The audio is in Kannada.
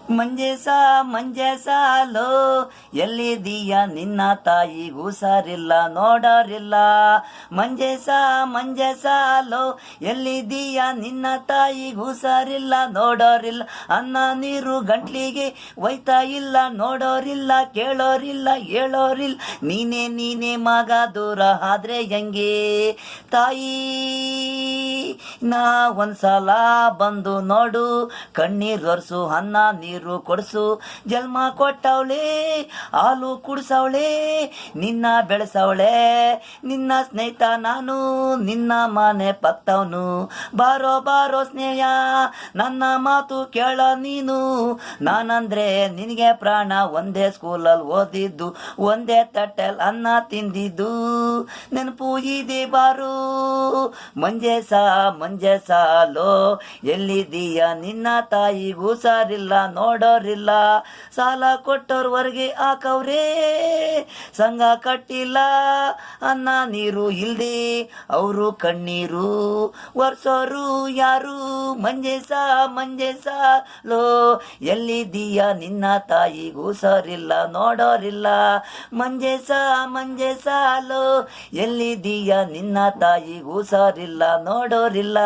ಮಂಜೇಸ ಮಂಜೇಸಾಲೋ ಎಲ್ಲಿದೀಯ ನಿನ್ನ ತಾಯಿಗೂ ಹುಷಾರಿಲ್ಲ ನೋಡೋರಿಲ್ಲ. ಮಂಜೇಸ ಮಂಜೇಸಾಲೋ ಎಲ್ಲಿದೀಯ ನಿನ್ನ ತಾಯಿಗೂ ಹುಷಾರಿಲ್ಲ ನೋಡೋರಿಲ್ಲ. ಅನ್ನ ನೀರು ಗಂಟ್ಲಿಗೆ ಒಯ್ತಾ ಇಲ್ಲ ನೋಡೋರಿಲ್ಲ ಕೇಳೋರಿಲ್ಲ ಹೇಳೋರಿಲ್ಲ. ನೀನೇ ನೀನೇ ಮಗ ದೂರ ಆದ್ರೆ ಹೆಂಗೆ ತಾಯಿ ನಾ ಒಂದ್ಸಲ ಬಂದು ನೋಡು ಕಣ್ಣೀರ್ ಒರ್ಸು ಅನ್ನ ನೀರು ಕೊಡ್ಸು. ಜನ್ಮ ಕೊಟ್ಟವಳೆ ಹಾಲು ಕುಡ್ಸವಳೆ ನಿನ್ನ ಬೆಳೆಸವಳೆ ನಿನ್ನ ಸ್ನೇಹಿತ ನಾನು ನಿನ್ನ ಮನೆ ಪತ್ತವನು. ಬಾರೋ ಬಾರೋ ಸ್ನೇಹ ನನ್ನ ಮಾತು ಕೇಳ ನೀನು. ನಾನಂದ್ರೆ ನಿನಗೆ ಪ್ರಾಣ ಒಂದೇ ಸ್ಕೂಲಲ್ಲಿ ಓದಿದ್ದು ಒಂದೇ ತಟ್ಟೆಲ್ ಅನ್ನ ತಿಂದಿದ್ದು ನೆನಪು ಇದೆ ಬಾರು. ಮಂಜೇಸ ಮಂಜೇಸಾಲೋ ಎಲ್ಲಿದೀಯ ನಿನ್ನ ತಾಯಿಗೂ ಹುಷಾರಿಲ್ಲ ನೋಡೋರಿಲ್ಲ. ಸಾಲ ಕೊಟ್ಟೋರ್ವರೆಗೆ ಹಾಕವ್ರೆ ಸಂಘ ಕಟ್ಟಿಲ್ಲ ಅನ್ನ ನೀರು ಇಲ್ದೆ ಅವರು ಕಣ್ಣೀರು ವರ್ಷೋರು ಯಾರು. ಮಂಜೇಸ ಮಂಜೇಸಾಲೋ ಎಲ್ಲಿದೀಯ ನಿನ್ನ ತಾಯಿಗೂ ಹುಷಾರಿಲ್ಲ ನೋಡೋರಿಲ್ಲ. ಮಂಜೇಸ ಮಂಜೇಸಾಲೋ ಎಲ್ಲಿದೀಯ ನಿನ್ನ ತಾಯಿಗೂ ಹುಷಾರಿಲ್ಲ ನೋಡೋರಿಲ್ಲ.